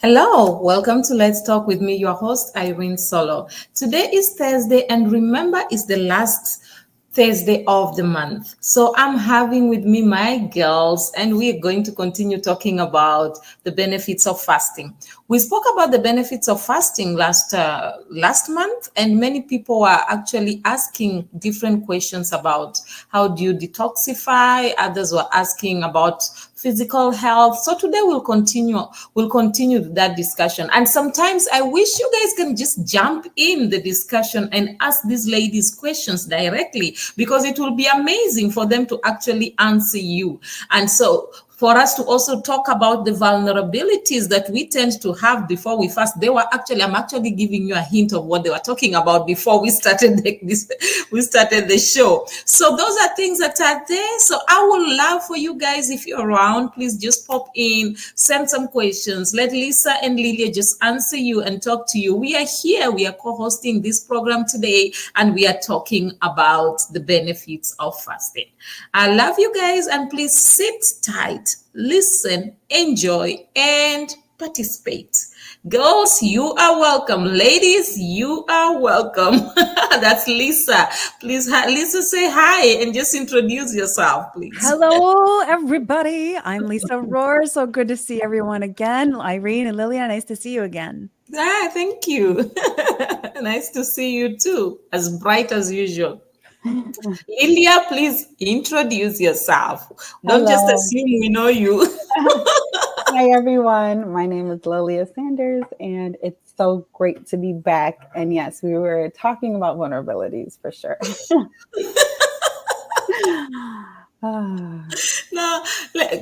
Hello, welcome to Let's Talk with me, your host, Irene Solo. Today is Thursday, and remember, it's the last Thursday of the month. So I'm having with me my girls, and we're going to continue talking about the benefits of fasting. We spoke about the benefits of fasting last month, and many people are actually asking different questions about how do you detoxify. Others were asking about physical health. So today we'll continue that discussion. And sometimes I wish you guys can just jump in the discussion and ask these ladies questions directly, because it will be amazing for them to actually answer you. And so for us to also talk about the vulnerabilities that we tend to have before we fast. I'm actually giving you a hint of what they were talking about before we started the show. So those are things that are there. So I would love for you guys, if you're around, please just pop in, send some questions. Let Lisa and Lilia just answer you and talk to you. We are here. We are co-hosting this program today, and we are talking about the benefits of fasting. I love you guys, and please sit tight, listen, enjoy, and participate. Girls, you are welcome. Ladies, you are welcome. That's Lisa. Please, Lisa, say hi and just introduce yourself, please. Hello, everybody. I'm Lisa Rohr. So good to see everyone again. Irene and Lilia, nice to see you again. Thank you. Nice to see you too. As bright as usual. Lilia, please introduce yourself. Don't just assume we know you. Hi, everyone. My name is Lilia Sanders, and it's so great to be back. And yes, we were talking about vulnerabilities for sure. No,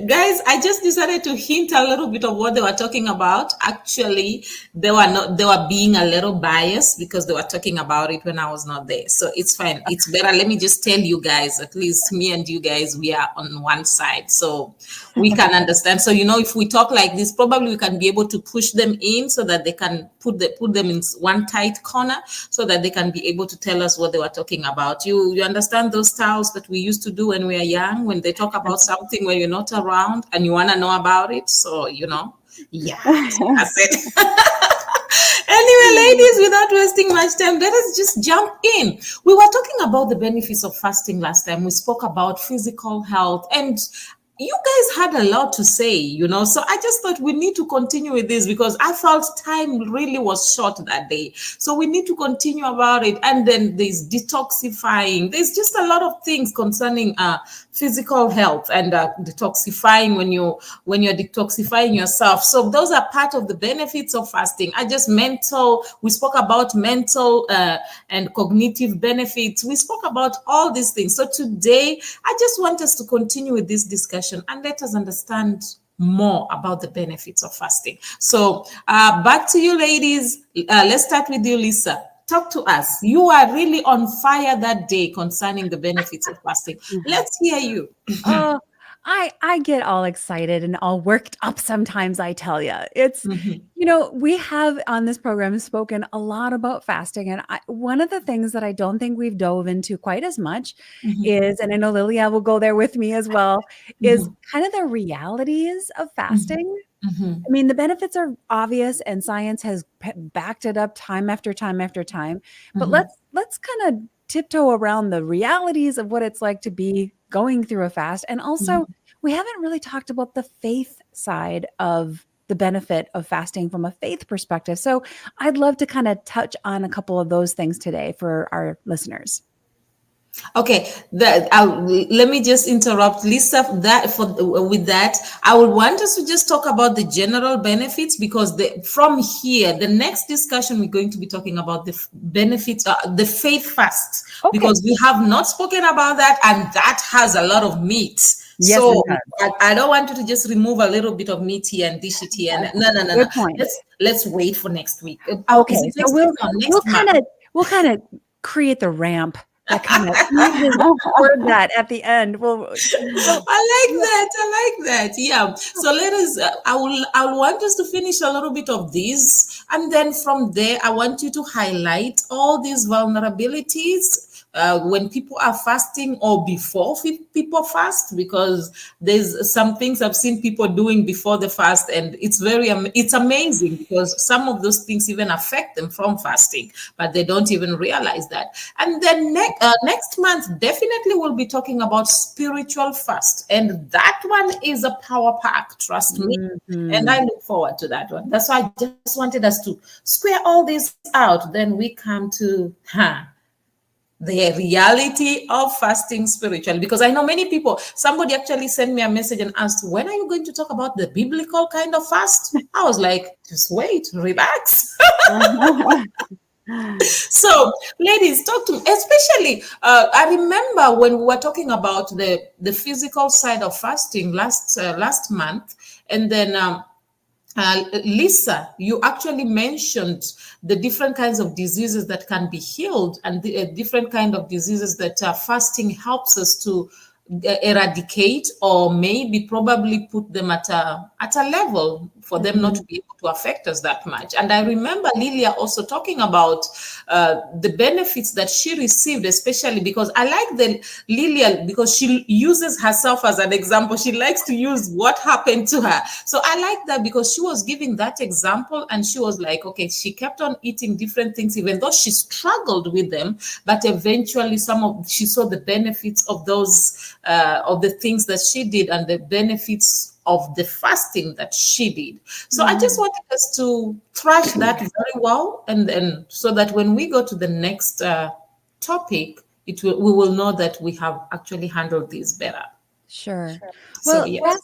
guys, I just decided to hint a little bit of what they were talking about. Actually, they were being a little biased because they were talking about it when I was not there. So it's fine. It's better. Let me just tell you guys, at least me and you guys, we are on one side. So we can understand. So, if we talk like this, probably we can be able to push them in so that they can put them in one tight corner so that they can be able to tell us what they were talking about. You understand those styles that we used to do when we were young, when they talk about something when you're not around and you want to know about it. So, yeah, that's it. Anyway, ladies, without wasting much time, let us just jump in. We were talking about the benefits of fasting last time. We spoke about physical health, and you guys had a lot to say, so I just thought we need to continue with this because I felt time really was short that day. So we need to continue about it. And then there's detoxifying. There's just a lot of things concerning physical health and detoxifying when you're detoxifying yourself. So those are part of the benefits of fasting. We spoke about mental and cognitive benefits. We spoke about all these things. So today, I just want us to continue with this discussion and let us understand more about the benefits of fasting. So back to you, ladies. Let's start with you, Lisa. Talk to us. You are really on fire that day concerning the benefits of fasting. Let's hear you. I get all excited and all worked up sometimes, I tell you. It's, we have on this program spoken a lot about fasting. And one of the things that I don't think we've dove into quite as much is, and I know Lilia will go there with me as well, is kind of the realities of fasting. I mean, the benefits are obvious and science has backed it up time after time after time. But let's kind of tiptoe around the realities of what it's like to be going through a fast. And also, we haven't really talked about the faith side of the benefit of fasting from a faith perspective. So I'd love to kind of touch on a couple of those things today for our listeners. Okay, let me just interrupt, Lisa. With that, I would want us to just talk about the general benefits because from here, the next discussion we're going to be talking about the benefits, the faith fast, because we have not spoken about that, and that has a lot of meat. Yes, so I don't want you to just remove a little bit of meat here and dish it here. No. Good point. Let's wait for next week. Okay, so we'll kind of create the ramp. That kind of word that at the end. Well, I like that. Yeah. So let us. I want us to finish a little bit of this, and then from there, I want you to highlight all these vulnerabilities when people are fasting or before people fast, because there's some things I've seen people doing before the fast, and it's amazing because some of those things even affect them from fasting, but they don't even realize that. And then next month, definitely we'll be talking about spiritual fast, and that one is a power pack, trust me. And I look forward to that one. That's why I just wanted us to square all this out. Then we come to the reality of fasting spiritually, because I know many people, somebody actually sent me a message and asked, when are you going to talk about the biblical kind of fast? I was like, just wait, relax. So ladies, talk to me, especially I remember when we were talking about the physical side of fasting last month, and then Lisa, you actually mentioned the different kinds of diseases that can be healed, and the different kind of diseases that fasting helps us to eradicate, or maybe probably put them at a level for them not to be able to affect us that much. And I remember Lilia also talking about the benefits that she received, especially because I like the Lilia, because she uses herself as an example. She likes to use what happened to her. So I like that, because she was giving that example, and she was like, okay, she kept on eating different things, even though she struggled with them, but eventually she saw the benefits of those of the things that she did, and the benefits of the fasting that she did. So I just wanted us to thrash that very well, and so that when we go to the next topic, we will know that we have actually handled this better. Sure. So Well, yes.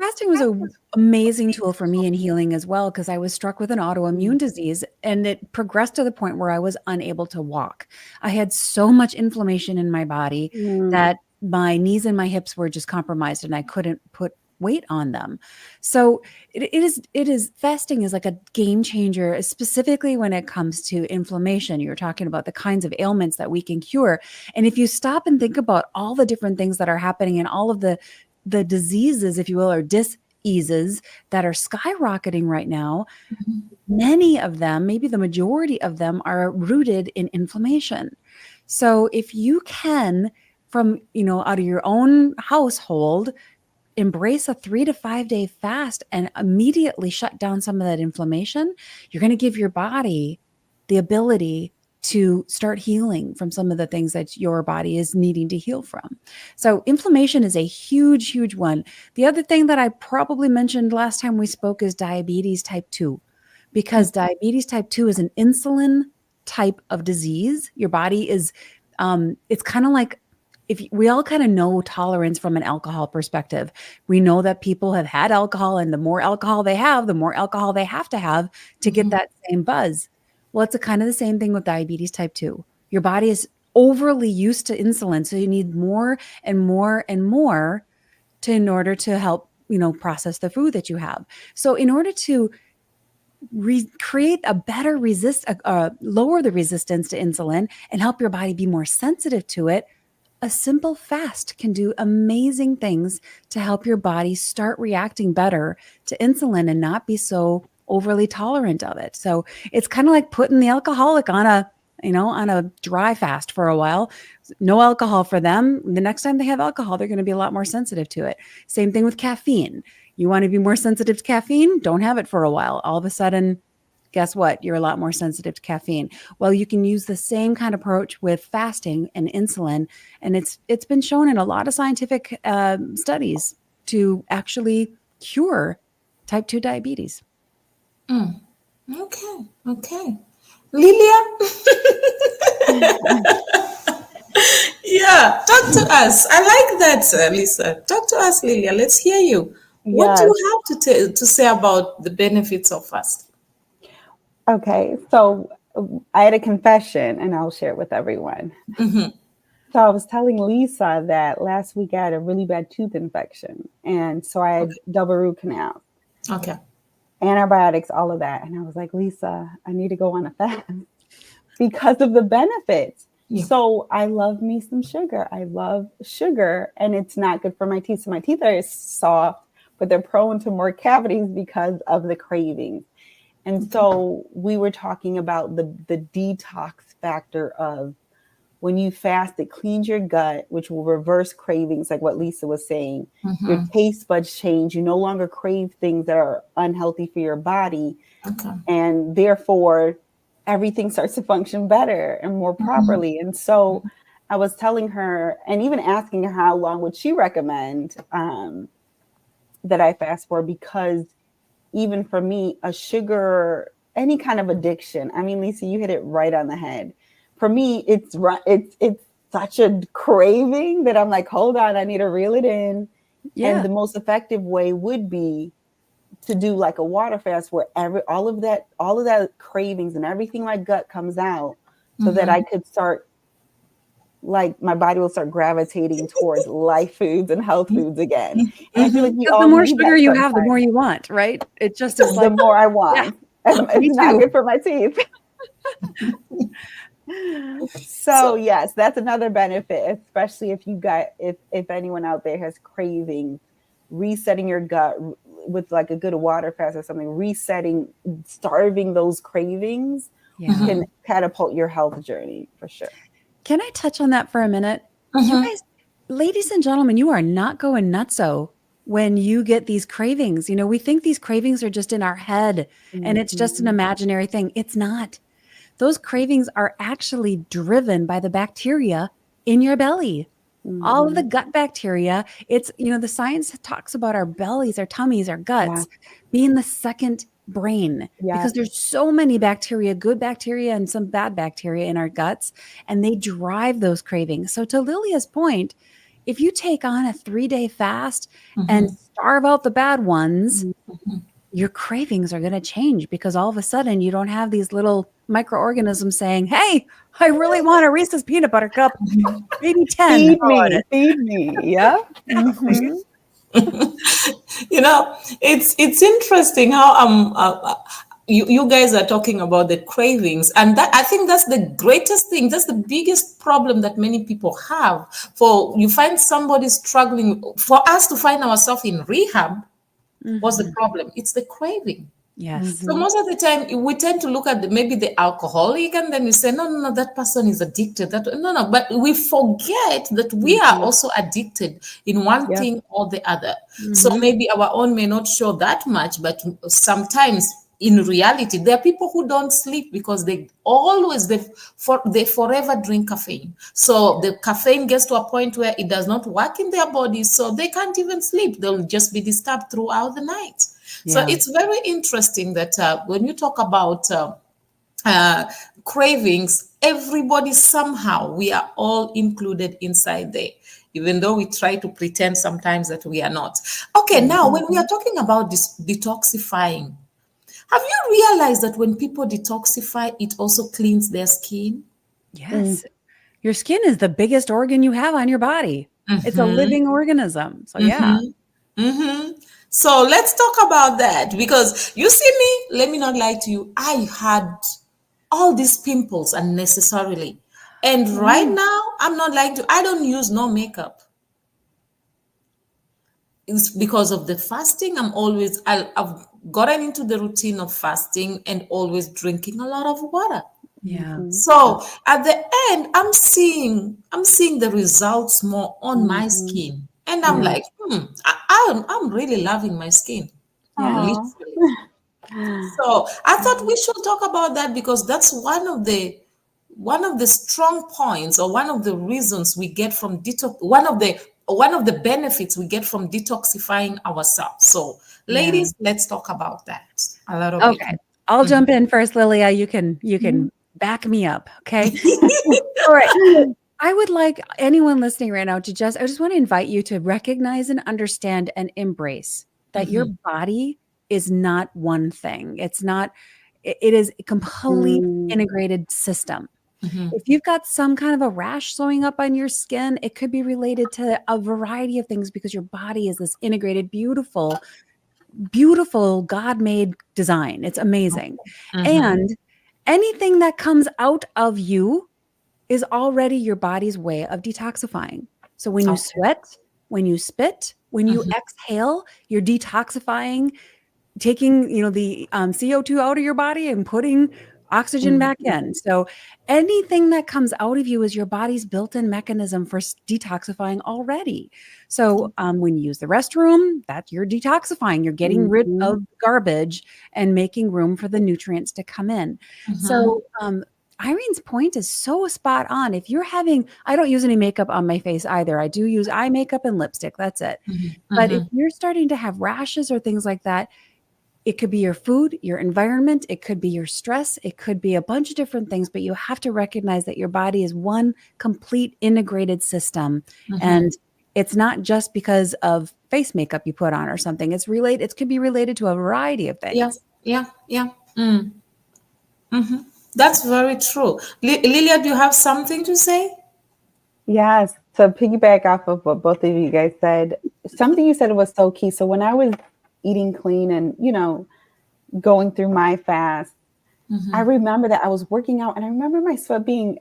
fasting was an amazing tool for me in healing as well, because I was struck with an autoimmune disease, and it progressed to the point where I was unable to walk. I had so much inflammation in my body that my knees and my hips were just compromised, and I couldn't put weight on them. So it is fasting is like a game changer, specifically when it comes to inflammation. You're talking about the kinds of ailments that we can cure. And if you stop and think about all the different things that are happening, and all of the diseases, if you will, or diseases that are skyrocketing right now, many of them, maybe the majority of them, are rooted in inflammation. So if you can, from, out of your own household, embrace a 3 to 5 day fast and immediately shut down some of that inflammation, you're going to give your body the ability to start healing from some of the things that your body is needing to heal from. So inflammation is a huge, huge one. The other thing that I probably mentioned last time we spoke is diabetes type 2, because diabetes type 2 is an insulin type of disease. Your body is, it's kind of like, if we all kind of know tolerance from an alcohol perspective. We know that people have had alcohol, and the more alcohol they have, the more alcohol they have to get that same buzz. Well, it's kind of the same thing with diabetes type 2. Your body is overly used to insulin, so you need more and more and more in order to help, process the food that you have. So in order to create a better lower the resistance to insulin and help your body be more sensitive to it, a simple fast can do amazing things to help your body start reacting better to insulin and not be so overly tolerant of it. So it's kind of like putting the alcoholic on a dry fast for a while. No alcohol for them. The next time they have alcohol, they're going to be a lot more sensitive to it. Same thing with caffeine. You want to be more sensitive to caffeine? Don't have it for a while. All of a sudden, guess what? You're a lot more sensitive to caffeine. Well, you can use the same kind of approach with fasting and insulin, and it's been shown in a lot of scientific studies to actually cure type 2 diabetes. Okay. Lilia? Yeah, talk to us. I like that, Lisa. Talk to us, Lilia. Let's hear you. What do you have to say about the benefits of fasting? Okay, so I had a confession, and I'll share it with everyone. So I was telling Lisa that last week I had a really bad tooth infection, and so I had double root canal. Okay. Antibiotics, all of that. And I was like, Lisa, I need to go on a fast because of the benefits. Yeah. So I love me some sugar. I love sugar, and it's not good for my teeth. So my teeth are soft, but they're prone to more cavities because of the cravings. And so we were talking about the detox factor of when you fast, it cleans your gut, which will reverse cravings, like what Lisa was saying. Your taste buds change. You no longer crave things that are unhealthy for your body. Okay. And therefore, everything starts to function better and more properly. And so I was telling her, and even asking her how long would she recommend that I fast for, because even for me, a sugar, any kind of addiction, I mean, Lisa, you hit it right on the head. For me, it's such a craving that I'm like, hold on, I need to reel it in. Yeah. And the most effective way would be to do like a water fast where all of that cravings and everything my gut comes out, so that I could start, like, my body will start gravitating towards life foods and health foods again. And I feel like we all the more need sugar that you have, the sometimes. more you want, right? It just is The like, more I want. me It's not too. good for my teeth. So yes, that's another benefit, especially if you got, if anyone out there has cravings, resetting your gut with like a good water fast or something, starving those cravings can catapult your health journey for sure. Can I touch on that for a minute? You guys, ladies and gentlemen, you are not going nutso when you get these cravings. You know, we think these cravings are just in our head and it's just an imaginary thing. It's not. Those cravings are actually driven by the bacteria in your belly. All of the gut bacteria. It's, you know, the science talks about our bellies, our tummies, our guts being the second brain, because there's so many bacteria, good bacteria and some bad bacteria in our guts, and they drive those cravings. So to Lilia's point, if you take on a 3-day fast and starve out the bad ones, your cravings are going to change, because all of a sudden you don't have these little microorganisms saying, hey, I really want a Reese's peanut butter cup, maybe 10. Feed me. Yeah. You know, it's interesting how you guys are talking about the cravings, and that, I think that's the greatest thing. That's the biggest problem that many people have. For you find somebody struggling, for us to find ourselves in rehab, what's the problem? It's the craving. Yes. So most of the time we tend to look at maybe the alcoholic, and then we say, no, that person is addicted. No, but we forget that we are also addicted in one thing or the other. So maybe our own may not show that much, but sometimes in reality, there are people who don't sleep because they forever drink caffeine. So the caffeine gets to a point where it does not work in their bodies, so they can't even sleep. They'll just be disturbed throughout the night. So it's very interesting that when you talk about cravings, everybody somehow, we are all included inside there, even though we try to pretend sometimes that we are not. Okay, now when we are talking about this detoxifying, have you realized that when people detoxify, it also cleans their skin? Yes. Your skin is the biggest organ you have on your body. It's a living organism. So yeah. So let's talk about that, because you see me, let me not lie to you, I had all these pimples unnecessarily. And right now, I'm not lying to you, I don't use no makeup. It's because of the fasting. I've gotten into the routine of fasting and always drinking a lot of water. Yeah. So at the end, I'm seeing the results more on my skin. And I'm like, I'm really loving my skin. Literally. So I thought we should talk about that, because that's one of the strong points, or one of the reasons we get from detox, one of the benefits we get from detoxifying ourselves. So ladies, let's talk about that a little bit. Okay. I'll jump in first, Lilia. You can back me up. Okay. All right. I would like anyone listening right now to I just want to invite you to recognize and understand and embrace that your body is not one thing. It is a complete integrated system. If you've got some kind of a rash showing up on your skin, it could be related to a variety of things, because your body is this integrated, beautiful God-made design. It's amazing. And anything that comes out of you is already your body's way of detoxifying. So when you sweat, when you spit, when you exhale, you're detoxifying, taking, the CO2 out of your body and putting oxygen back in. So anything that comes out of you is your body's built-in mechanism for detoxifying already. So when you use the restroom, that's you're detoxifying. You're getting rid of garbage and making room for the nutrients to come in. So Irene's point is so spot on. If you're having, I don't use any makeup on my face either. I do use eye makeup and lipstick. That's it. But if you're starting to have rashes or things like that, it could be your food, your environment. It could be your stress. It could be a bunch of different things, but you have to recognize that your body is one complete integrated system. And it's not just because of face makeup you put on or something. It's related. It could be related to a variety of things. Yeah. That's very true. Lilia, do you have something to say? Yes. To piggyback off of what both of you guys said, something you said was so key. So when I was eating clean and, going through my fast, I remember that I was working out and I remember my sweat being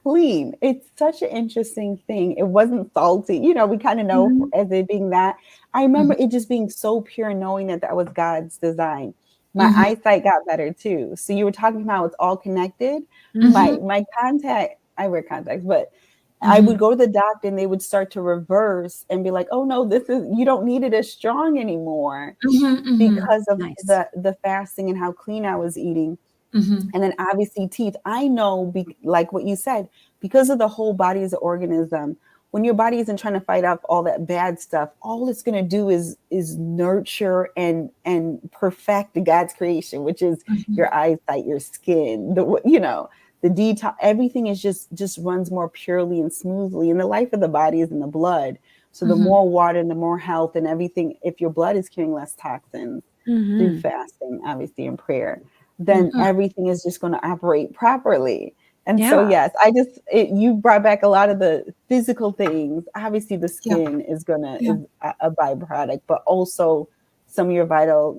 clean. It's such an interesting thing. It wasn't salty. We kind of know as it being that. I remember it just being so pure, knowing that was God's design. My eyesight got better too. So you were talking about it's all connected. My contact, I wear contacts, but I would go to the doctor and they would start to reverse and be like, oh no, you don't need it as strong anymore because of the fasting and how clean I was eating. And then obviously teeth. I know, like what you said, because of the whole body as an organism, when your body isn't trying to fight off all that bad stuff, all it's going to do is nurture and perfect God's creation, which is your eyesight, your skin, the detox, everything is just runs more purely and smoothly. And the life of the body is in the blood. So the more water and the more health and everything, if your blood is carrying less toxins through fasting, obviously in prayer, then everything is just going to operate properly. And so, yes, you brought back a lot of the physical things. Obviously the skin is a byproduct, but also some of your vital,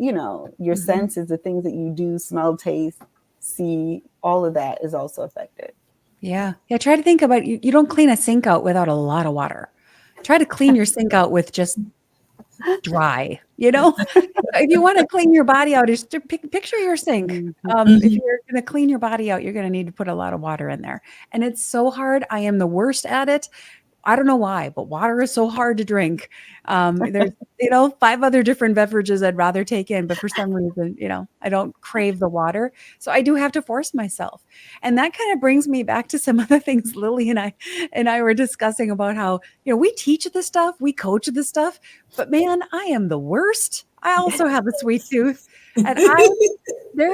your senses, the things that you do, smell, taste, see, all of that is also affected. Yeah. Try to think about you don't clean a sink out without a lot of water. Try to clean your sink out with just dry, if you want to clean your body out, just picture your sink. If you're going to clean your body out, you're going to need to put a lot of water in there. And it's so hard. I am the worst at it. I don't know why, but water is so hard to drink. There's, 5 other different beverages I'd rather take in, but for some reason, I don't crave the water. So I do have to force myself. And that kind of brings me back to some other things Lily and I were discussing about how, we teach this stuff, we coach this stuff, but man, I am the worst. I also have a sweet tooth. And there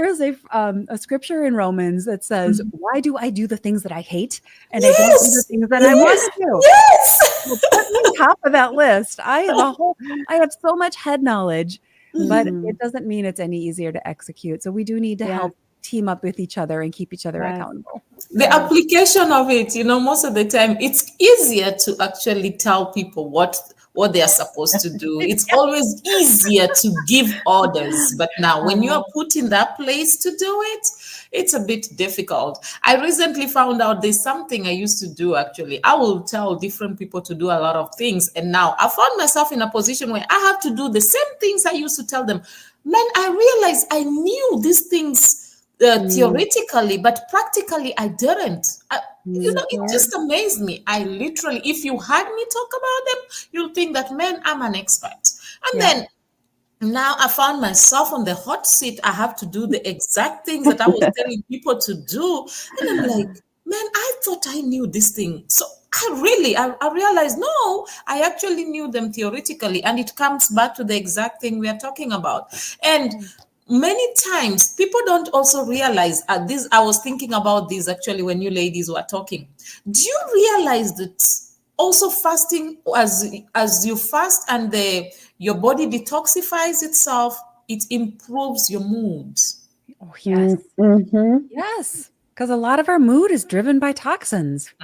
is a scripture in Romans that says, why do I do the things that I hate? And I don't do the things that I want to do. Yes. Well, put me on top of that list. I have so much head knowledge, but it doesn't mean it's any easier to execute. So we do need to help team up with each other and keep each other accountable. The application of it, most of the time, it's easier to actually tell people what they are supposed to do. It's always easier to give orders. But now when you are put in that place to do it, it's a bit difficult. I recently found out there's something I used to do, actually. I will tell different people to do a lot of things. And now I found myself in a position where I have to do the same things I used to tell them. Man, I realized I knew these things theoretically, but practically I didn't. It just amazed me. I literally, if you had me talk about them, you'll think that, man, I'm an expert. And then now I found myself on the hot seat. I have to do the exact things that I was telling people to do. And I'm like, man, I thought I knew this thing. So I realized, no, I actually knew them theoretically. And it comes back to the exact thing we are talking about. And many times people don't also realize this. I was thinking about this actually when you ladies were talking. Do you realize that also fasting, as you fast and your body detoxifies itself, it improves your mood? Oh, yes. Yes. Because a lot of our mood is driven by toxins.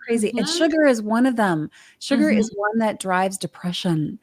Crazy. And sugar is one of them. Sugar is one that drives depression.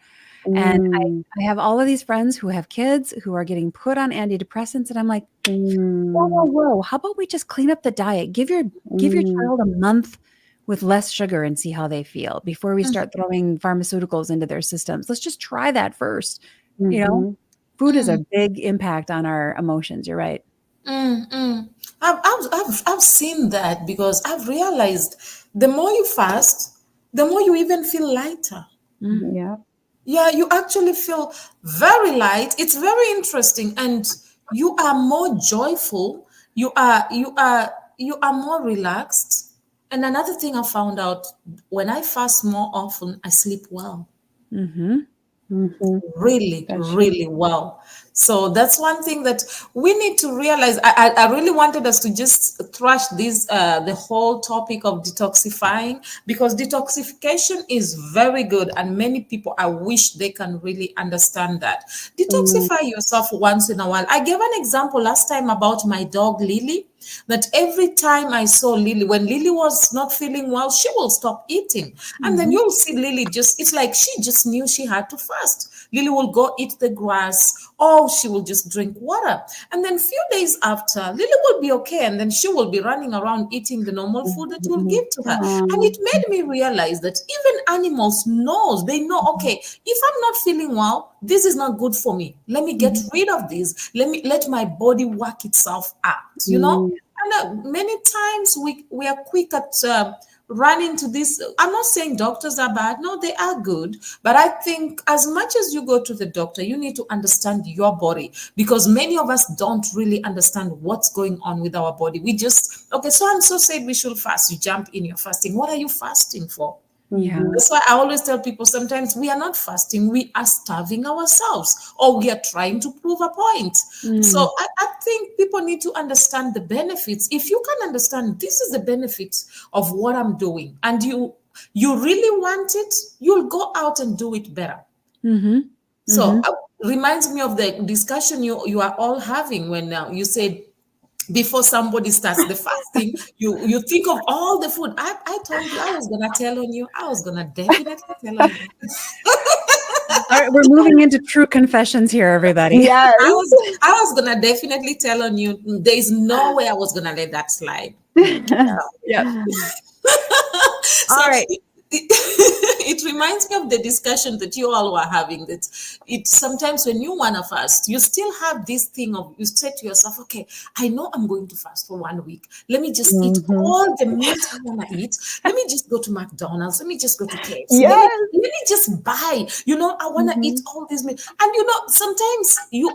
And I have all of these friends who have kids who are getting put on antidepressants. And I'm like, whoa. How about we just clean up the diet? Give your child a month with less sugar and see how they feel before we start throwing pharmaceuticals into their systems. Let's just try that first. Food is a big impact on our emotions. You're right. Mm. I've seen that because I've realized the more you fast, the more you even feel lighter. Yeah. Yeah, you actually feel very light. It's very interesting, and you are more joyful. You are more relaxed. And another thing I found out, when I fast more often, I sleep well, Mm-hmm. Mm-hmm. really, That's true. really well. So that's one thing that we need to realize. I really wanted us to just thrash this the whole topic of detoxifying, because detoxification is very good, and many people, I wish they can really understand that. Mm-hmm. Detoxify yourself once in a while. I gave an example last time about my dog Lily, that every time I saw Lily, when Lily was not feeling well, she will stop eating. And then you'll see Lily just, it's like she just knew she had to fast. Lily will go eat the grass, or she will just drink water. And then few days after, Lily will be okay. And then she will be running around eating the normal food that you'll give to her. And it made me realize that even animals knows, they know, okay, if I'm not feeling well, this is not good for me. Let me get rid of this. Let my body work itself out. And many times we are quick at running to this. I'm not saying doctors are bad. No, they are good. But I think as much as you go to the doctor, you need to understand your body, because many of us don't really understand what's going on with our body. We just, okay, so and so said we should fast. You jump in, you're fasting. What are you fasting for? Yeah. That's why I always tell people, sometimes we are not fasting, we are starving ourselves, or we are trying to prove a point. So Mm. I think people need to understand the benefits. If you can understand this is the benefits of what I'm doing, and you really want it, you'll go out and do it better. Mm-hmm. So reminds me of the discussion you are all having when you said, before somebody starts the fasting, you think of all the food. I told you I was gonna tell on you. I was gonna definitely tell on you. All right, we're moving into true confessions here, everybody. Yes. I was gonna definitely tell on you. There is no way I was gonna let that slide. Yep. So All right. it reminds me of the discussion that you all were having, that it sometimes when you want to fast, you still have this thing of, you say to yourself, okay, I know I'm going to fast for 1 week. Let me just eat all the meat I want to eat. Let me just go to McDonald's. Let me just go to KFC. Let me, Yes. let me just buy, I want to eat all these meat. And sometimes you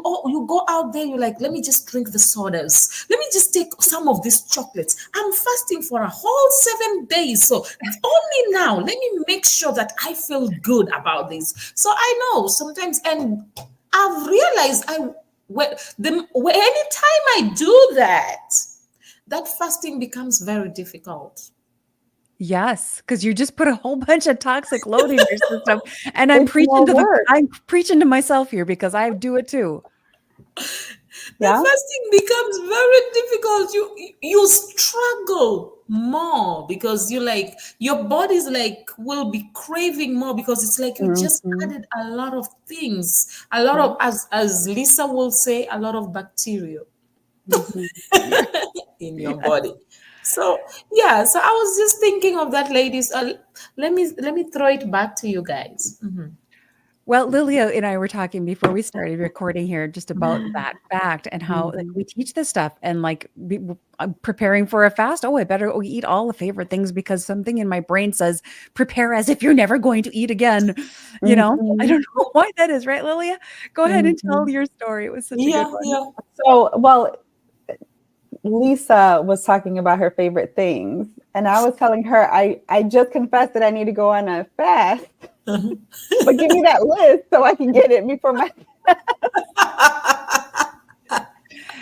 go out there, you're like, let me just drink the sodas. Let me just take some of these chocolates. I'm fasting for a whole 7 days. So only now, let me make sure that I feel good about this. So I know sometimes, and I've realized anytime I do that, that fasting becomes very difficult. Yes, because you just put a whole bunch of toxic load in your system. And I'm It's more work. I'm preaching to myself here because I do it too. The Yeah. fasting becomes very difficult. You struggle more, because your body's will be craving more, because it's like you just Mm-hmm. added a lot of things, a lot of, as Lisa will say, a lot of bacteria Mm-hmm. Yeah. in your body. So yeah, so I was just thinking of that, ladies. Let me throw it back to you guys. Well, Lilia and I were talking before we started recording here just about that fact and how we teach this stuff and preparing for a fast. Oh, I better eat all the favorite things because something in my brain says prepare as if you're never going to eat again. I Mm-hmm. don't know why that is, right, Lilia? Go ahead and Mm-hmm. tell your story. It was such a good Yeah, one. yeah. So, well, Lisa was talking about her favorite things, and I was telling her I just confessed that I need to go on a fast, but give me that list so I can get it before my.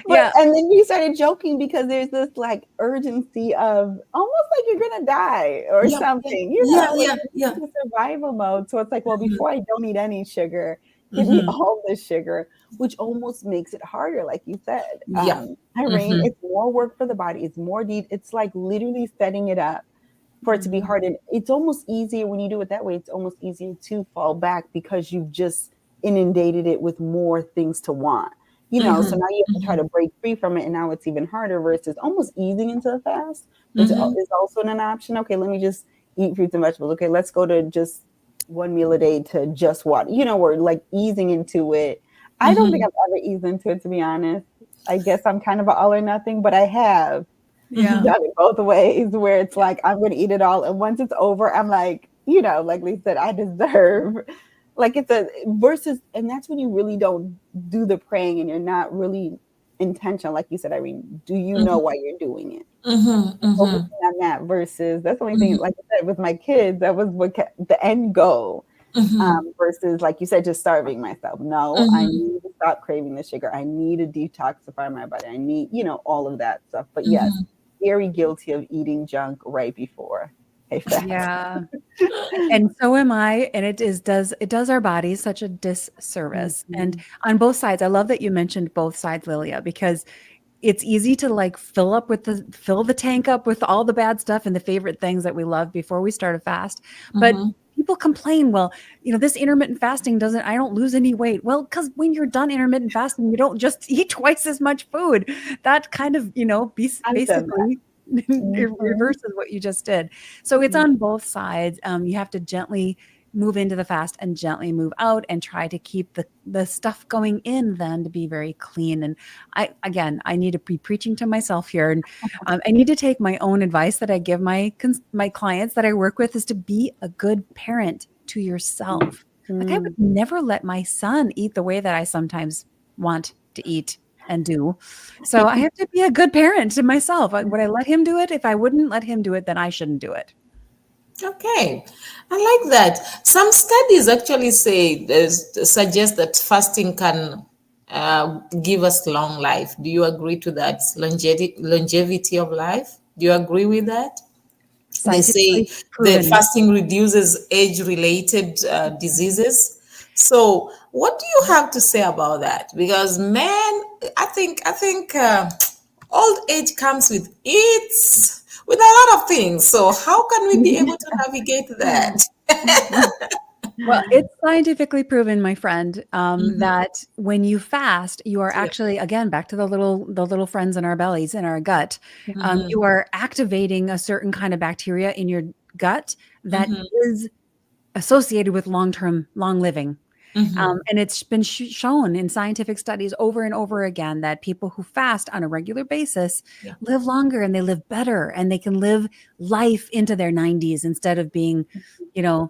Yeah. And then you started joking because there's this like urgency of almost like you're gonna die or Yeah, something, yeah, like yeah, yeah. the survival mode. So it's like, well, before I don't eat any sugar, give me all the sugar, which almost makes it harder, like you said. Yeah. Irene, it's more work for the body. It's more deep. It's like literally setting it up for it to be hard. And it's almost easier when you do it that way. It's almost easier to fall back because you've just inundated it with more things to want. So now you have to try to break free from it, and now it's even harder versus almost easing into the fast, which is also an option. Okay, let me just eat fruits and vegetables. Okay, let's go to just one meal a day to just water. We're like easing into it. I don't think I've ever eased into it, to be honest. I guess I'm kind of an all or nothing, but I have Yeah. done it both ways where it's like, I'm going to eat it all. And once it's over, I'm like, like Lisa said, I deserve, like it's a versus, and that's when you really don't do the praying and you're not really intentional. Like you said, Irene, do you know why you're doing it? Focusing on that versus that's the only thing, like I said, with my kids, that was what the end goal. Versus, like you said, just starving myself. No, I need to stop craving the sugar. I need to detoxify my body. I need, all of that stuff. But yes, very guilty of eating junk right before a fast. Yeah. And so am I. And it does our bodies such a disservice. And on both sides, I love that you mentioned both sides, Lilia, because it's easy to like fill the tank up with all the bad stuff and the favorite things that we love before we start a fast. But people complain, well, this intermittent fasting I don't lose any weight. Well, because when you're done intermittent fasting, you don't just eat twice as much food. That kind of, basically it reverses what you just did. So it's on both sides. You have to gently move into the fast and gently move out and try to keep the stuff going in then to be very clean. And I need to be preaching to myself here. And I need to take my own advice that I give my clients that I work with is to be a good parent to yourself. Like I would never let my son eat the way that I sometimes want to eat and do. So I have to be a good parent to myself. Would I let him do it? If I wouldn't let him do it, then I shouldn't do it. Okay, I like that. Some studies actually suggest that fasting can give us long life. Do you agree to that? Longevity of life. Do you agree with that? They say that fasting reduces age-related diseases. So, what do you have to say about that? Because, man, I think old age comes with a lot of things. So how can we be able to navigate that? Well, it's scientifically proven, my friend, that when you fast, you are actually, again, back to the little friends in our bellies, in our gut, you are activating a certain kind of bacteria in your gut that is associated with long living. And it's been shown in scientific studies over and over again that people who fast on a regular basis live longer and they live better and they can live life into their 90s instead of being,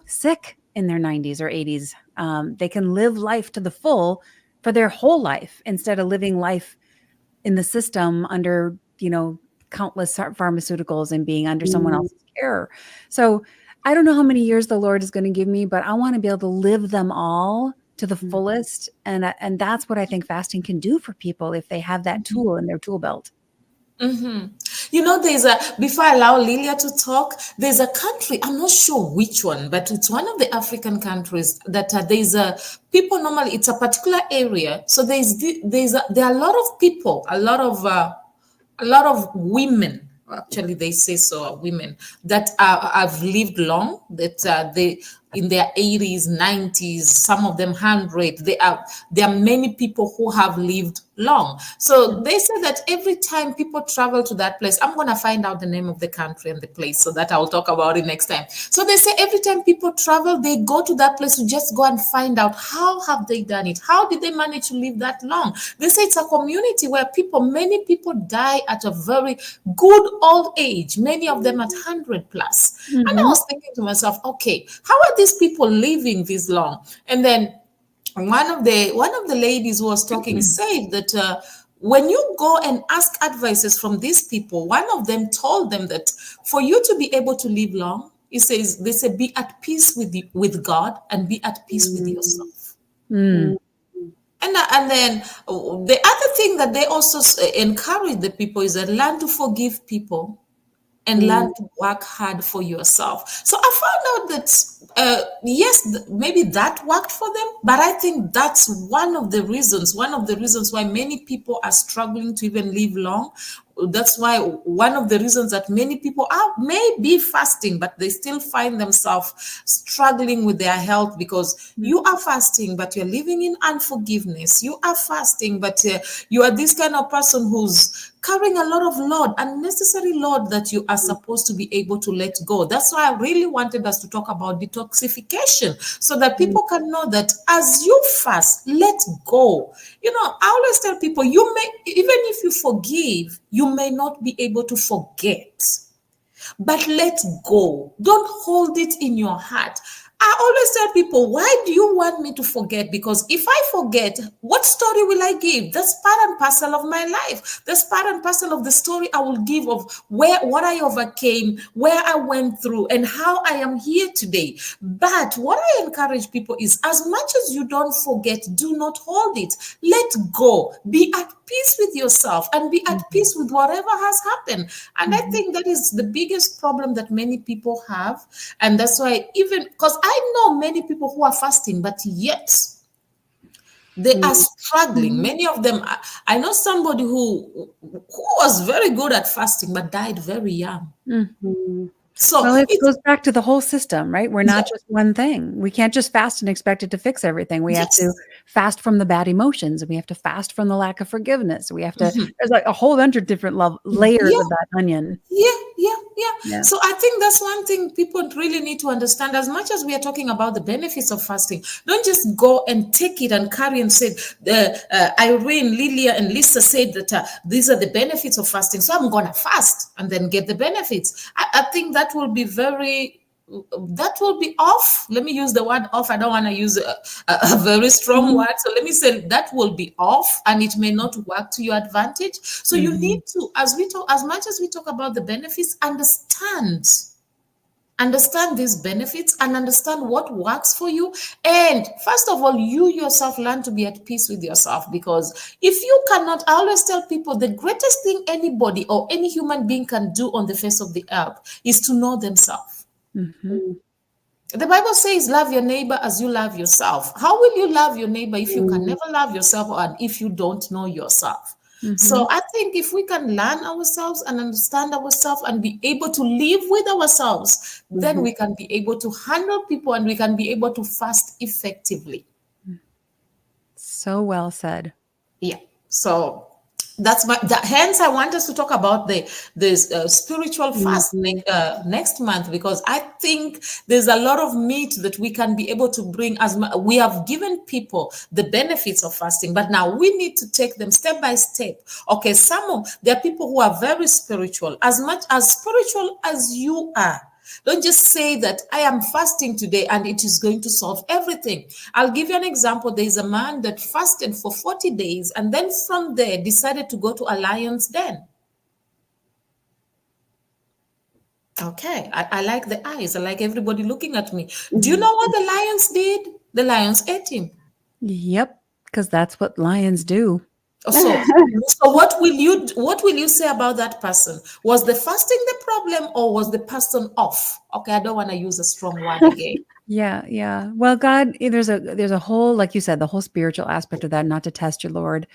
sick in their 90s or 80s. They can live life to the full for their whole life instead of living life in the system under, countless pharmaceuticals and being under someone else's care. So I don't know how many years the Lord is going to give me, but I want to be able to live them all to the fullest. And that's what I think fasting can do for people if they have that tool in their tool belt. Before I allow Lilia to talk, there's a country, I'm not sure which one, but it's one of the African countries that people normally, it's a particular area. So there are a lot of people, a lot of women, actually they say so, women that have lived long, that they in their 80s, 90s, some of them 100. There are many people who have lived long. So they say that every time people travel to that place, I'm going to find out the name of the country and the place so that I'll talk about it next time. So they say every time people travel, they go to that place to just go and find out how have they done it? How did they manage to live that long? They say it's a community where many people die at a very good old age, many of them at 100 plus. And I was thinking to myself, okay, how are these people living this long? And then one of the ladies who was talking said that when you go and ask advices from these people, one of them told them that for you to be able to live long, they say be at peace with God and be at peace with yourself. And then the other thing that they also encourage the people is that learn to forgive people and learn to work hard for yourself. So I found out that, yes, maybe that worked for them, but I think that's one of the reasons why many people are struggling to even live long. That's why one of the reasons that many people may be fasting, but they still find themselves struggling with their health because you are fasting, but you're living in unforgiveness. You are fasting, but you are this kind of person who's carrying a lot of load, unnecessary load that you are supposed to be able to let go. That's why I really wanted us to talk about detoxification, so that people can know that as you fast, let go. I always tell people, you may, even if you forgive, you may not be able to forget. But let go. Don't hold it in your heart. I always tell people, why do you want me to forget? Because if I forget, what story will I give? That's part and parcel of my life. That's part and parcel of the story I will give of what I overcame, where I went through, and how I am here today. But what I encourage people is, as much as you don't forget, do not hold it. Let go. Be at peace with yourself and be at peace with whatever has happened. And I think that is the biggest problem that many people have. And that's why, even because I know many people who are fasting, but yet they are struggling. Many of them, I know somebody who was very good at fasting, but died very young. So well, it goes back to the whole system, right? We're not just one thing. We can't just fast and expect it to fix everything. We have to fast from the bad emotions, and we have to fast from the lack of forgiveness. We have to, there's like a whole bunch of different layers of that onion. Yeah. So I think that's one thing people really need to understand. As much as we are talking about the benefits of fasting, don't just go and take it and carry and say, Irene, Lilia, and Lisa said that these are the benefits of fasting, so I'm going to fast and then get the benefits. I think that will be off. Let me use the word off. I don't want to use a very strong word. So let me say that will be off, and it may not work to your advantage. So you need to, as much as we talk about the benefits, understand these benefits and understand what works for you. And first of all, you yourself learn to be at peace with yourself, because if you cannot, I always tell people, the greatest thing anybody or any human being can do on the face of the earth is to know themselves. The Bible says, love your neighbor as you love yourself. How will you love your neighbor if you can never love yourself, and if you don't know yourself? So I think if we can learn ourselves and understand ourselves and be able to live with ourselves, then we can be able to handle people, and we can be able to fast effectively. So well said. Yeah. So hence I want us to talk about the spiritual fast next month, because I think there's a lot of meat that we can be able to bring. We have given people the benefits of fasting, but now we need to take them step by step. Okay, there are people who are very spiritual, as much as spiritual as you are. Don't just say that I am fasting today and it is going to solve everything. I'll give you an example. There is a man that fasted for 40 days and then from there decided to go to a lion's den. Okay, I like the eyes. I like everybody looking at me. Do you know what the lions did? The lions ate him. Yep, because that's what lions do. So what will you say about that person? Was the fasting the problem, or was the person off? Okay, I don't want to use a strong word again. Yeah. Well, God, there's a whole, like you said, the whole spiritual aspect of that, not to test the Lord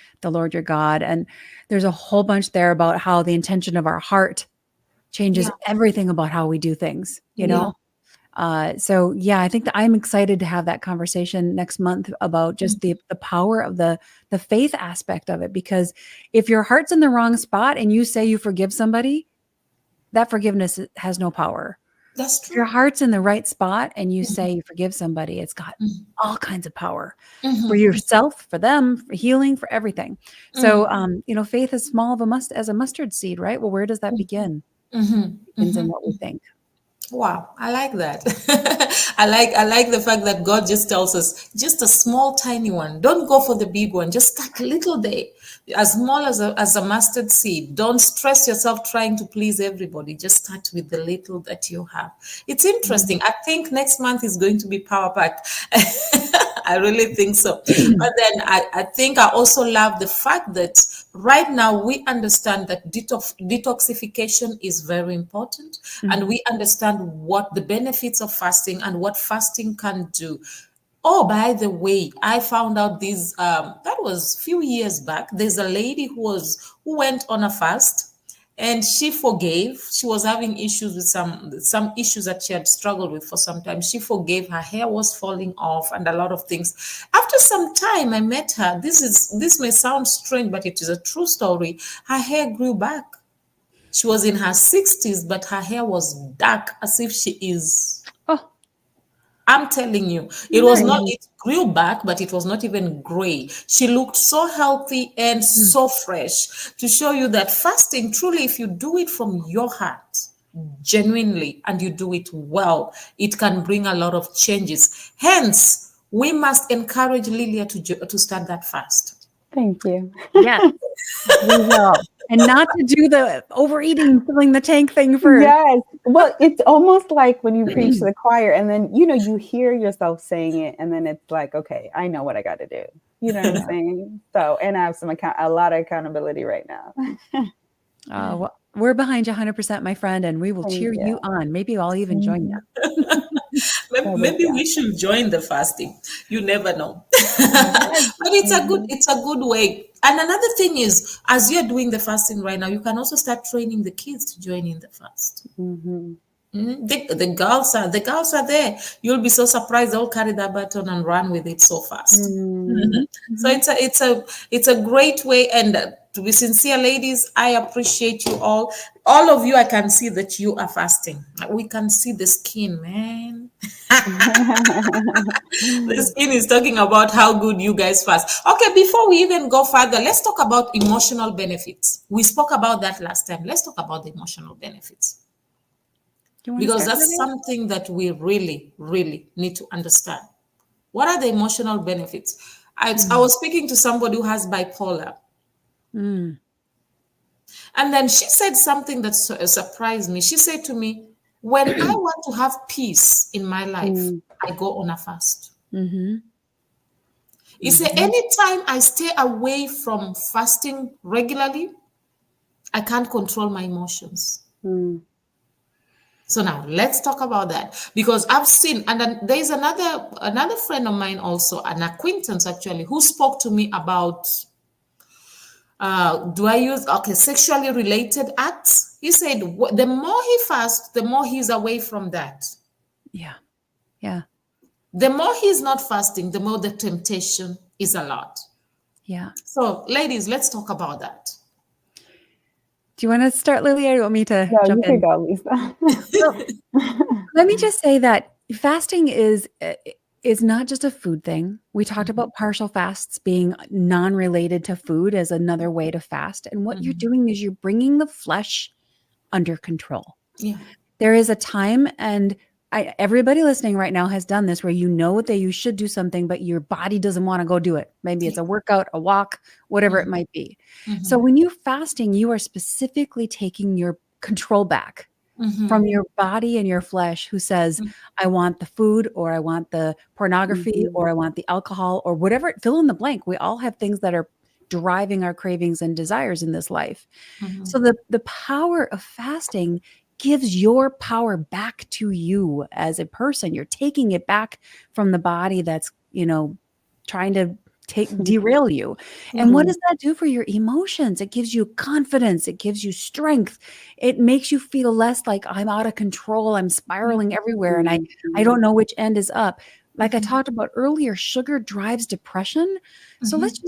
your God. And there's a whole bunch there about how the intention of our heart changes everything about how we do things, you know? So yeah, I think that I'm excited to have that conversation next month about just the power of the faith aspect of it, because if your heart's in the wrong spot and you say you forgive somebody, that forgiveness has no power. That's true. If your heart's in the right spot and you say you forgive somebody, it's got all kinds of power for yourself, for them, for healing, for everything. So, faith is small as a mustard seed, right? Well, where does that begin? It begins in what we think. Wow, I like that. I like the fact that God just tells us just a small, tiny one. Don't go for the big one. Just start little day, as small as a mustard seed. Don't stress yourself trying to please everybody. Just start with the little that you have. It's interesting. I think next month is going to be power packed. I really think so. But then I think I also love the fact that right now we understand that detoxification is very important, and we understand what the benefits of fasting and what fasting can do. Oh, by the way, I found out that was a few years back. There's a lady who went on a fast, and she forgave. She was having issues with some issues that she had struggled with for some time. She forgave. Her hair was falling off and a lot of things. After some time, I met her. This may sound strange, but it is a true story. Her hair grew back. She was in her 60s, but her hair was dark as if she is. Oh, I'm telling you, it was not, it grew back, but it was not even gray. She looked so healthy and so fresh, to show you that fasting, truly, if you do it from your heart, genuinely, and you do it well, it can bring a lot of changes. Hence, we must encourage Lilia to start that fast. Thank you. yes, we will. And not to do the overeating, filling the tank thing first. Yes. Well, it's almost like when you preach to the choir and then, you hear yourself saying it and then it's like, okay, I know what I got to do. You know what I'm saying? So, and I have a lot of accountability right now. Well, we're behind you 100%, my friend, and we will cheer you on. Maybe I'll even join you. Maybe we should join the fasting. You never know. But it's a good way. And another thing is, as you're doing the fasting right now, you can also start training the kids to join in the fast. The girls are there. You'll be so surprised. They'll carry that baton and run with it so fast. So it's a great way. And to be sincere, ladies, I appreciate you all. All of you, I can see that you are fasting. We can see the skin, man. The skin is talking about how good you guys fast. Okay, before we even go further, let's talk about emotional benefits. We spoke about that last time. Let's talk about the emotional benefits. Because that's something that we really, really need to understand. What are the emotional benefits? I was speaking to somebody who has bipolar. And then she said something that surprised me. She said to me, when I want to have peace in my life, I go on a fast. You say, anytime I stay away from fasting regularly, I can't control my emotions. So now let's talk about that, because I've seen, and then there's another friend of mine also, an acquaintance actually, who spoke to me about sexually related acts. He said the more he fasts, the more he's away from that. Yeah. The more he's not fasting, the more the temptation is a lot. Yeah. So ladies, let's talk about that. Do you want to start, Lilia, or do you want me to jump in? You can go, Lisa. Let me just say that fasting is not just a food thing. We talked about partial fasts being non-related to food as another way to fast. And what you're doing is you're bringing the flesh under control. Yeah. There is a time, and everybody listening right now has done this, where you know that you should do something, but your body doesn't want to go do it. Maybe it's a workout, a walk, whatever it might be. So when you're fasting, you are specifically taking your control back from your body and your flesh, who says, I want the food, or I want the pornography, or I want the alcohol, or whatever, fill in the blank. We all have things that are driving our cravings and desires in this life. So the power of fasting gives your power back to you as a person. You're taking it back from the body that's, trying to derail you. And what does that do for your emotions? It gives you confidence. It gives you strength. It makes you feel less like I'm out of control. I'm spiraling everywhere and I don't know which end is up. Like I talked about earlier, sugar drives depression. So it's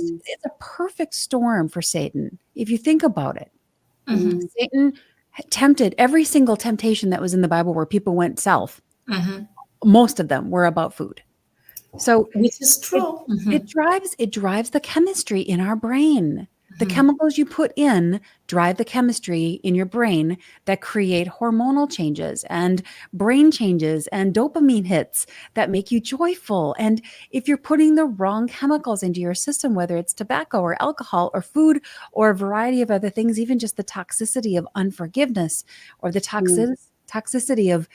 a perfect storm for Satan, if you think about it. Satan tempted every single temptation that was in the Bible where people went south. Most of them were about food. So which is true. It drives the chemistry in our brain. The chemicals you put in drive the chemistry in your brain that create hormonal changes and brain changes and dopamine hits that make you joyful. And if you're putting the wrong chemicals into your system, whether it's tobacco or alcohol or food or a variety of other things, even just the toxicity of unforgiveness or the toxicity of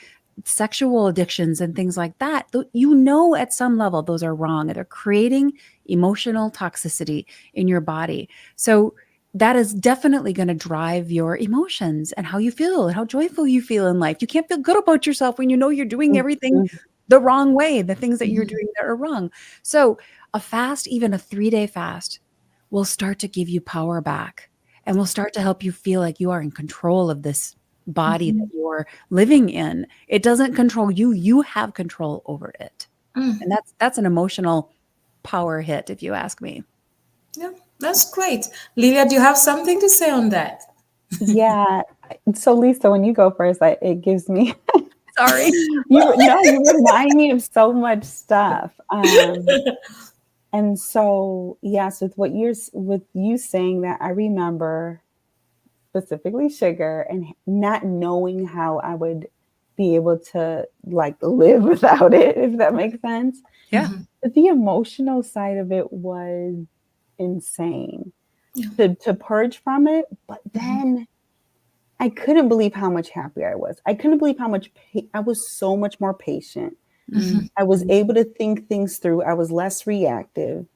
sexual addictions and things like that, at some level those are wrong. They're creating emotional toxicity in your body. So that is definitely going to drive your emotions and how you feel and how joyful you feel in life. You can't feel good about yourself when you know you're doing everything the wrong way, the things that you're doing that are wrong. So a fast, even a 3-day fast, will start to give you power back. and will start to help you feel like you are in control of this body that you're living in. It doesn't control you. You have control over it. And that's an emotional power hit, if you ask me. Yeah, that's great. Lilia, do you have something to say on that? Yeah. So Lisa, when you go first, it gives me Sorry. you remind me of so much stuff. And so yes, with you saying that, I remember specifically sugar and not knowing how I would be able to like live without it, if that makes sense. Yeah. But the emotional side of it was insane to purge from it. But then I couldn't believe how much happier I was. I couldn't believe how much I was so much more patient. I was able to think things through. I was less reactive.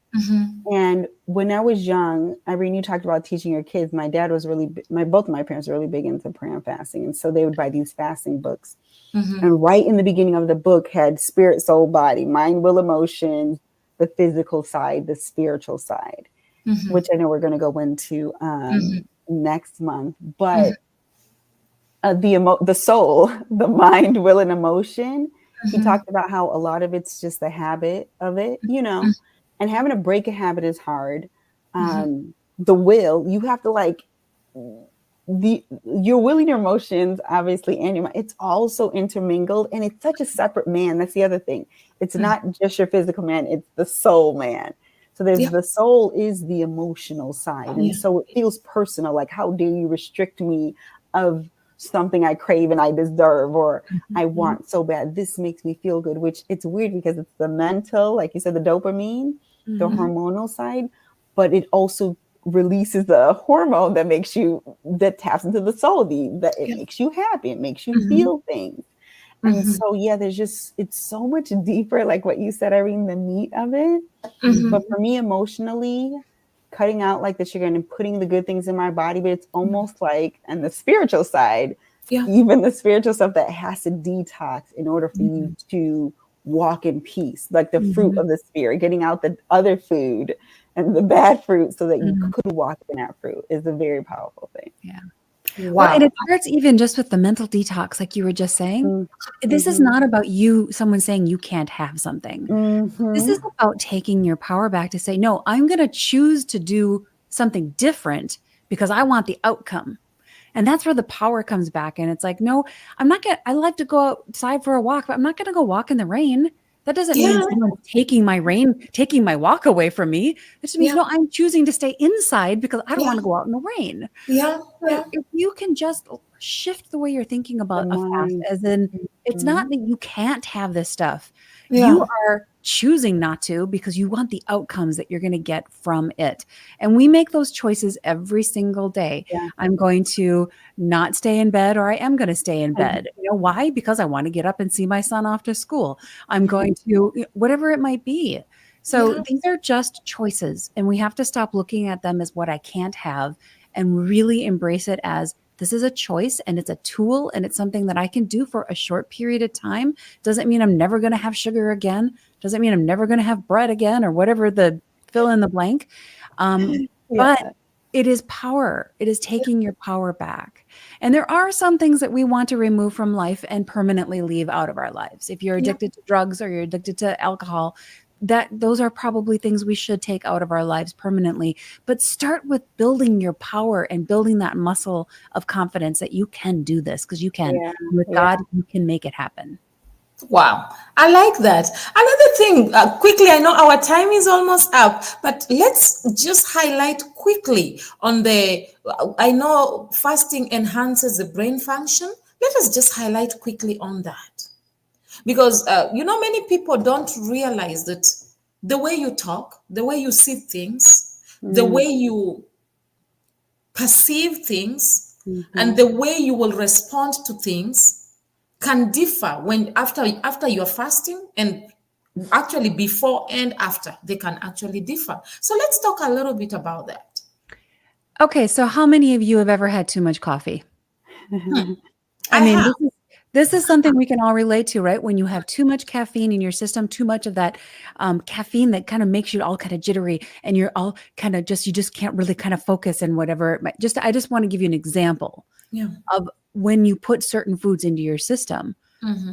And when I was young, Irene, you talked about teaching your kids. My dad was both of my parents were really big into prayer and fasting. And so they would buy these fasting books. And right in the beginning of the book had spirit, soul, body, mind, will, emotion, the physical side, the spiritual side, which I know we're going to go into next month. But the soul, the mind, will, and emotion, he talked about how a lot of it's just the habit of it, and having to break a habit is hard. The will, you have to like your will and your emotions, obviously, and your mind, it's also intermingled, and it's such a separate man. That's the other thing. It's not just your physical man, it's the soul man. So there's the soul is the emotional side. And so it feels personal. Like, how dare you restrict me of something I crave and I deserve, or I want so bad. This makes me feel good, which it's weird because it's the mental, like you said, the dopamine, the hormonal side, but it also releases the hormone that taps into the soul, that it makes you happy. It makes you feel things. And so, it's so much deeper, like what you said, Irene, the meat of it. But for me, emotionally, cutting out like the sugar and putting the good things in my body, but it's almost like, and the spiritual side, even the spiritual stuff that has to detox in order for you to walk in peace, like the fruit of the spirit, getting out the other food and the bad fruit so that you could walk in that fruit is a very powerful thing. Yeah. Wow. Well, and it starts even just with the mental detox, like you were just saying. This is not about someone saying you can't have something. This is about taking your power back to say, no, I'm going to choose to do something different because I want the outcome. And that's where the power comes back. And it's like, no, I like to go outside for a walk, but I'm not going to go walk in the rain. That doesn't mean someone's taking my walk away from me. It just means, no, I'm choosing to stay inside because I don't want to go out in the rain. So if you can just shift the way you're thinking about a fast, as in, it's not that you can't have this stuff. You are choosing not to because you want the outcomes that you're going to get from it. And we make those choices every single day. I'm going to not stay in bed, or I am going to stay in bed. You know why? Because I want to get up and see my son off to school. I'm going to, whatever it might be. So these are just choices, and we have to stop looking at them as what I can't have and really embrace it as this is a choice, and it's a tool, and it's something that I can do for a short period of time. Doesn't mean I'm never going to have sugar again. Doesn't mean I'm never going to have bread again, or whatever the fill in the blank. But it is power. It is taking your power back. And there are some things that we want to remove from life and permanently leave out of our lives. If you're addicted to drugs or you're addicted to alcohol, those are probably things we should take out of our lives permanently. But start with building your power and building that muscle of confidence that you can do this, because you can. With God, you can make it happen. Wow, I like that. Another thing, quickly, I know our time is almost up, but let's just highlight quickly on I know fasting enhances the brain function. Let us just highlight quickly on that. Because, many people don't realize that the way you talk, the way you see things, the way you perceive things, and the way you will respond to things can differ when after you're fasting, and actually before and after they can actually differ. So let's talk a little bit about that. Okay, so how many of you have ever had too much coffee? This is something we can all relate to, right? When you have too much caffeine in your system, too much of that caffeine that kind of makes you all kind of jittery, and you're all kind of you just can't really kind of focus and whatever. I just want to give you an example of when you put certain foods into your system,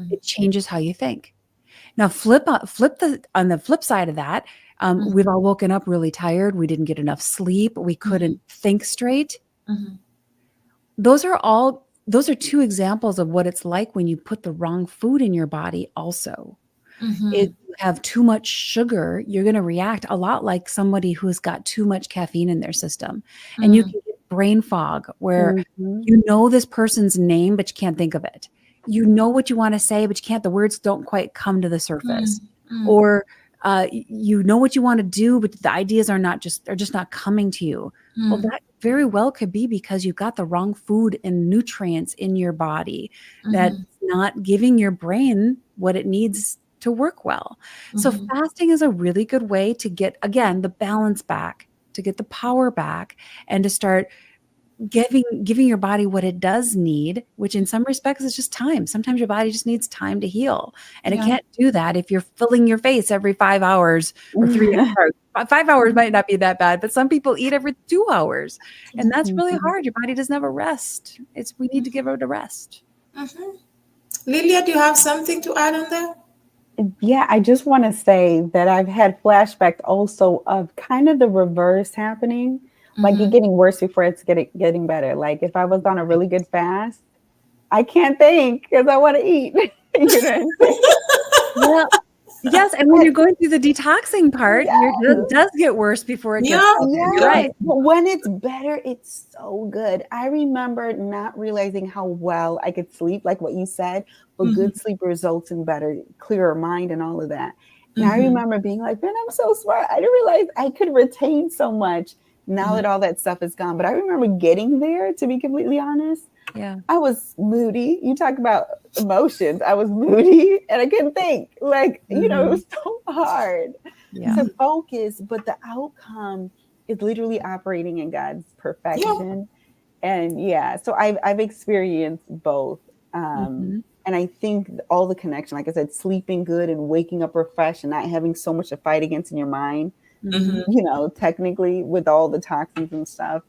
it changes how you think. Now, on the flip side of that, we've all woken up really tired. We didn't get enough sleep. We couldn't think straight. Those are two examples of what it's like when you put the wrong food in your body also. If you have too much sugar, you're going to react a lot like somebody who's got too much caffeine in their system. And you can get brain fog where you know this person's name, but you can't think of it. You know what you want to say, but you can't, the words don't quite come to the surface. Or you know what you want to do, but the ideas they're just not coming to you. Well, that very well could be because you've got the wrong food and nutrients in your body that's not giving your brain what it needs to work well. So fasting is a really good way to get, again, the balance back, to get the power back, and to start giving your body what it does need, which in some respects is just time. Sometimes your body just needs time to heal. And it can't do that if you're filling your face every 5 hours or 3 hours. 5 hours might not be that bad, but some people eat every 2 hours. And that's really hard. Your body doesn't have a rest. We need to give it a rest. Lilia, do you have something to add on that? Yeah, I just want to say that I've had flashbacks also of kind of the reverse happening. Like it getting worse before it's getting better. Like if I was on a really good fast, I can't think because I want to eat. You know what I'm saying? Well, yes, and when you're going through the detoxing part, it does get worse before it gets better. Yeah. Right. But when it's better, it's so good. I remember not realizing how well I could sleep, like what you said, but good sleep results in better, clearer mind and all of that. And I remember being like, man, I'm so smart. I didn't realize I could retain so much now that all that stuff is gone. But I remember getting there, to be completely honest. Yeah. I was moody. You talk about emotions. I was moody and I couldn't think. Like, you know, it was so hard to focus, but the outcome is literally operating in God's perfection. And so I've experienced both. And I think all the connection, like I said, sleeping good and waking up refreshed and not having so much to fight against in your mind, you know, technically with all the toxins and stuff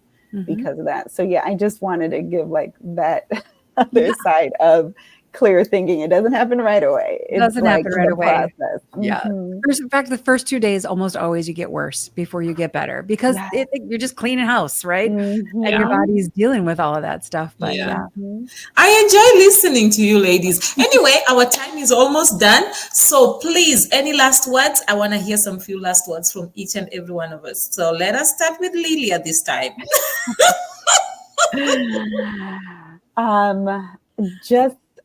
because of that. So yeah, I just wanted to give like that other side of clear thinking. It doesn't happen right away. It doesn't happen right away. Process. Yeah. In fact, the first 2 days almost always you get worse before you get better because you're just cleaning house, right? And your body's dealing with all of that stuff. But I enjoy listening to you ladies. Anyway, our time is almost done. So please, any last words? I want to hear some few last words from each and every one of us. So let us start with Lilia this time.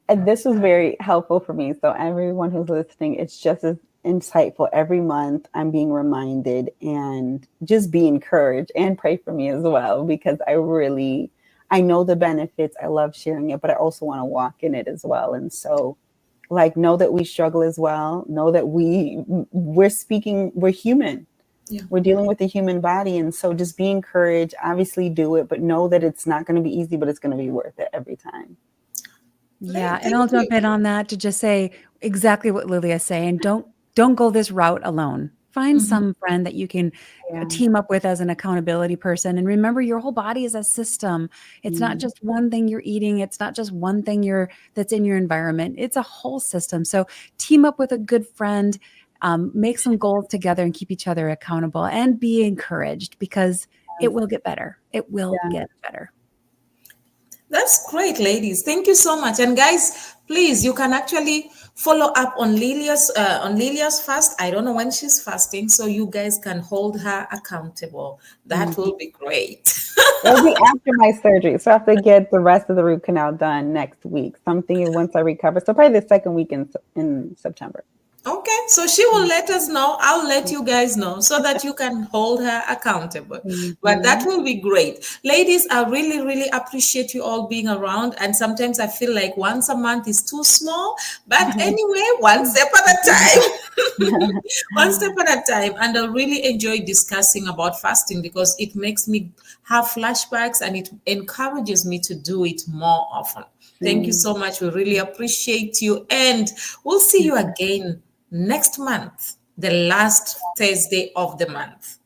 This was very helpful for me. So everyone who's listening, it's just as insightful. Every month I'm being reminded and just be encouraged and pray for me as well, because I know the benefits. I love sharing it, but I also want to walk in it as well. And so like, know that we struggle as well. Know that we're human. Yeah. We're dealing with the human body. And so just be encouraged, obviously do it, but know that it's not going to be easy, but it's going to be worth it every time. Yeah. And I'll jump in on that to just say exactly what Lilia's saying. Don't go this route alone. Find some friend that you can team up with as an accountability person. And remember, your whole body is a system. It's not just one thing you're eating. It's not just one thing that's in your environment. It's a whole system. So team up with a good friend, make some goals together and keep each other accountable and be encouraged because it will get better. It will get better. That's great, ladies. Thank you so much. And guys, please, you can actually follow up on Lilia's fast. I don't know when she's fasting, so you guys can hold her accountable. That will be great. It'll be after my surgery, so I have to get the rest of the root canal done next week. Something once I recover. So probably the second week in September. Okay, so she will let us know. I'll let you guys know so that you can hold her accountable. But that will be great. Ladies, I really, really appreciate you all being around. And sometimes I feel like once a month is too small. But anyway, one step at a time. One step at a time. And I really enjoy discussing about fasting because it makes me have flashbacks and it encourages me to do it more often. Thank you so much. We really appreciate you. And we'll see you again next month, the last Thursday of the month.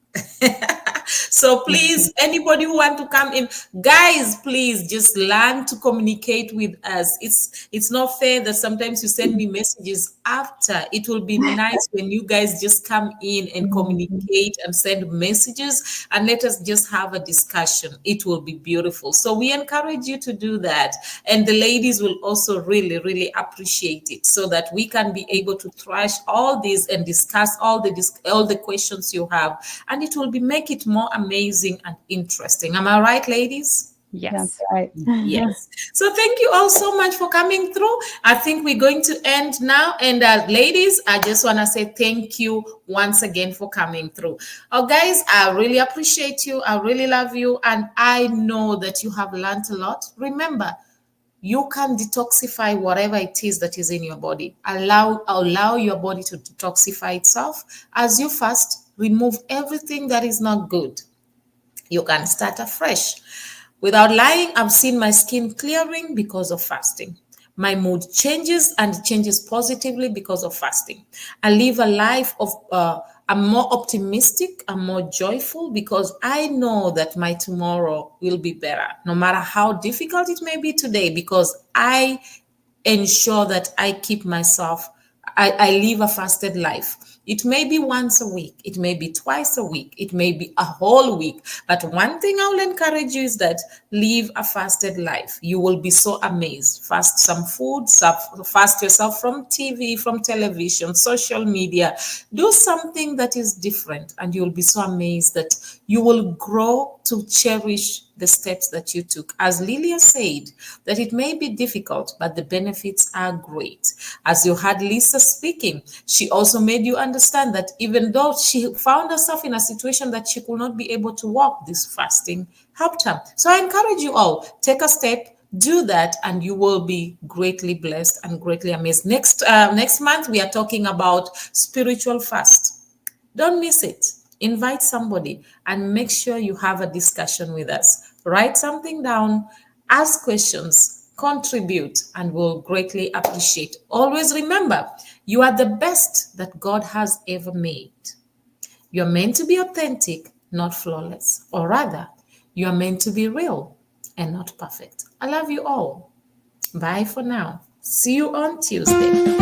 So please, anybody who want to come in, guys, please just learn to communicate with us. It's not fair that sometimes you send me messages after. It will be nice when you guys just come in and communicate and send messages and let us just have a discussion. It will be beautiful. So we encourage you to do that. And the ladies will also really, really appreciate it, so that we can be able to thrash all this and discuss all the questions you have, and it will make it more amazing and interesting. Am I right, ladies? Yes. That's right. Yes. So thank you all so much for coming through. I think we're going to end now. And ladies, I just want to say thank you once again for coming through. Oh, guys, I really appreciate you. I really love you. And I know that you have learned a lot. Remember, you can detoxify whatever it is that is in your body. Allow your body to detoxify itself. As you fast, remove everything that is not good. You can start afresh. Without lying, I've seen my skin clearing because of fasting. My mood changes, and it changes positively because of fasting. I live a life of, I'm more optimistic, I'm more joyful, because I know that my tomorrow will be better, no matter how difficult it may be today, because I ensure that I keep myself, I live a fasted life. It may be once a week, it may be twice a week, it may be a whole week. But one thing I will encourage you is that live a fasted life. You will be so amazed. Fast some food, fast yourself from TV, from television, social media. Do something that is different, and you'll be so amazed that you will grow to cherish the steps that you took. As Lillia said, that it may be difficult, but the benefits are great. As you heard Lisa speaking, she also made you understand that even though she found herself in a situation that she could not be able to walk, this fasting helped her. So I encourage you all, take a step, do that, and you will be greatly blessed and greatly amazed. Next month, we are talking about spiritual fast. Don't miss it. Invite somebody and make sure you have a discussion with us. Write something down, ask questions, contribute, and we'll greatly appreciate. Always remember, you are the best that God has ever made. You're meant to be authentic, not flawless. Or rather, you are meant to be real and not perfect. I love you all. Bye for now. See you on Tuesday.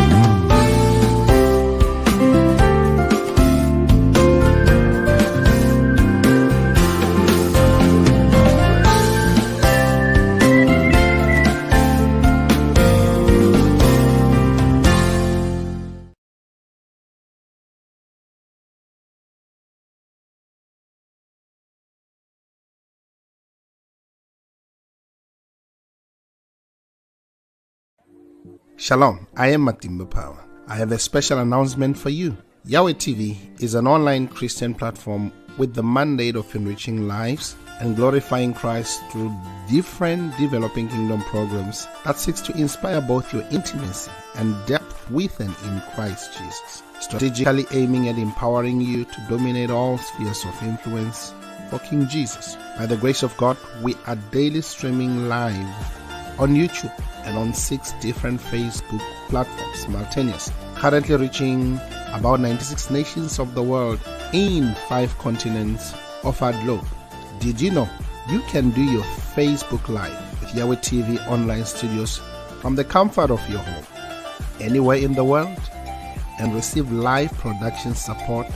Shalom, I am Matimba Power. I have a special announcement for you. Yahweh TV is an online Christian platform with the mandate of enriching lives and glorifying Christ through different developing kingdom programs that seeks to inspire both your intimacy and depth with and in Christ Jesus, strategically aiming at empowering you to dominate all spheres of influence for King Jesus. By the grace of God, we are daily streaming live on YouTube and on 6 different Facebook platforms simultaneously, currently reaching about 96 nations of the world in 5 continents of our globe. Did you know you can do your Facebook Live with Yahweh TV online studios from the comfort of your home, anywhere in the world, and receive live production support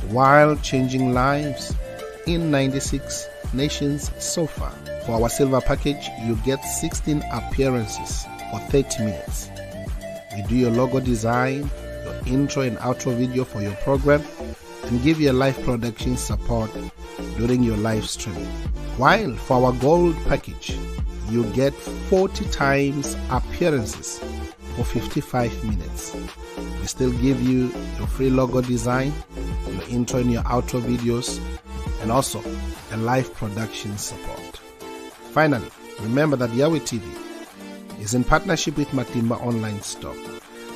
while changing lives in 96 nations so far? For our silver package, you get 16 appearances for 30 minutes. We do your logo design, your intro and outro video for your program, and give you live production support during your live streaming. While for our gold package, you get 40 times appearances for 55 minutes. We still give you your free logo design, your intro and your outro videos, and also a live production support. Finally, remember that Yahweh TV is in partnership with Matimba Online Store,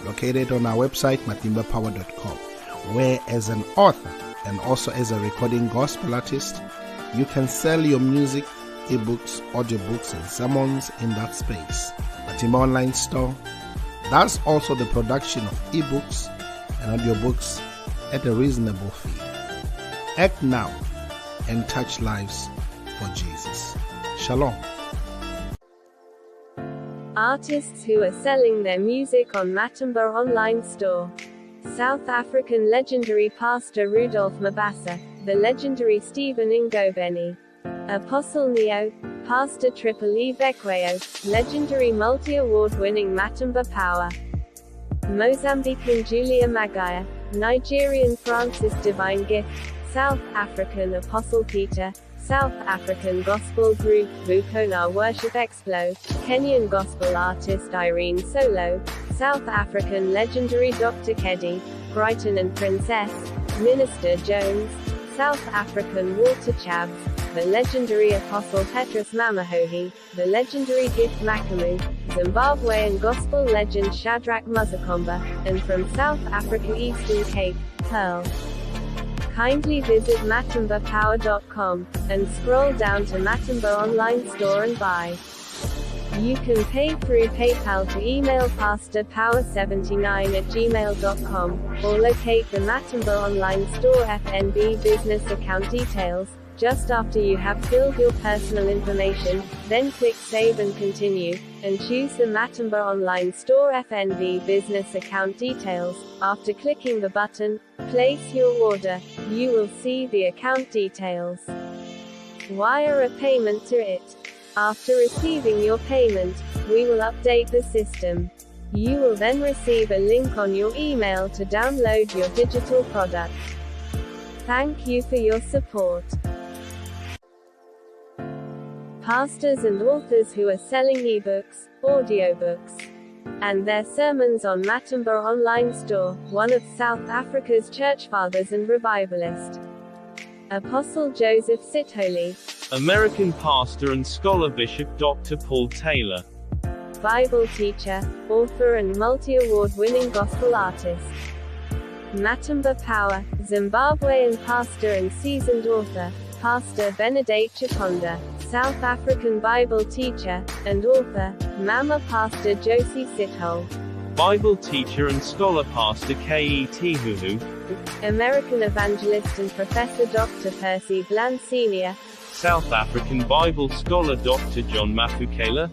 located on our website, matimbapower.com, where as an author and also as a recording gospel artist, you can sell your music, ebooks, audiobooks, and sermons in that space. Matimba Online Store does also the production of ebooks and audiobooks at a reasonable fee. Act now and touch lives for Jesus. Shalom. Artists who are selling their music on Matimba Online Store. South African legendary pastor Rudolph Mabasa, the legendary Stephen Ngobeni, Apostle Neo, Pastor Triple E Bekweyo, legendary multi-award-winning Matimba Power, Mozambican Julia Magaya, Nigerian Francis Divine Gift, South African Apostle Peter, South African Gospel Group Vukona Worship Explo, Kenyan Gospel Artist Irene Solo, South African legendary Dr. Keddy, Brighton and Princess, Minister Jones, South African Walter Chabs, the legendary Apostle Petrus Mamahohi, the legendary Gift Makamu, Zimbabwean Gospel legend Shadrach Muzakomba, and from South Africa Eastern Cape, Pearl. Kindly visit matimbapower.com, and scroll down to Matimba Online Store and buy. You can pay through PayPal to email pastorpower79@gmail.com, or locate the Matimba Online Store FNB business account details, just after you have filled your personal information, then click Save and Continue, and choose the Matimba Online Store FNB business account details. After clicking the button, Place Your Order, you will see the account details. Wire a payment to it. After receiving your payment, we will update the system. You will then receive a link on your email to download your digital product. Thank you for your support. Pastors and authors who are selling ebooks, audiobooks, and their sermons on Matimba Online Store, one of South Africa's church fathers and revivalist, Apostle Joseph Sitholy, American pastor and scholar Bishop Dr. Paul Taylor, Bible teacher, author and multi-award-winning gospel artist, Matimba Power, Zimbabwean pastor and seasoned author, Pastor Benedict Chikonda, South African Bible teacher, and author, Mama Pastor Josie Sithole, Bible teacher and scholar Pastor K.E.T. Huhu, American evangelist and professor Dr. Percy Bland Sr., South African Bible scholar Dr. John Mafukela,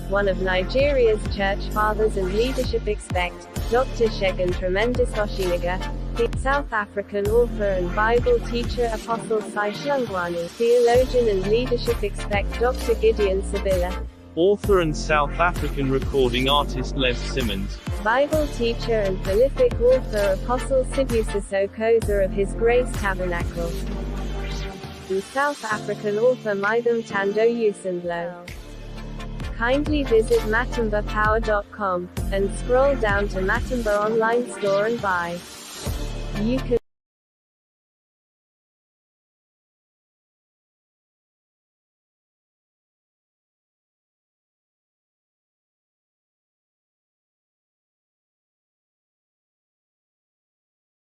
one of Nigeria's church fathers and leadership expect, Dr. Shegun Tremendous Oshiniga, the South African author and Bible teacher Apostle Sai Shlungwani, theologian and leadership expect Dr. Gideon Sabila, author and South African recording artist Les Simmons, Bible teacher and prolific author Apostle Sibusiso Koza of His Grace Tabernacle, and South African author Mitham Tando Usendlo. Kindly visit matimbapower.com, and scroll down to Matimba Online Store and buy. You can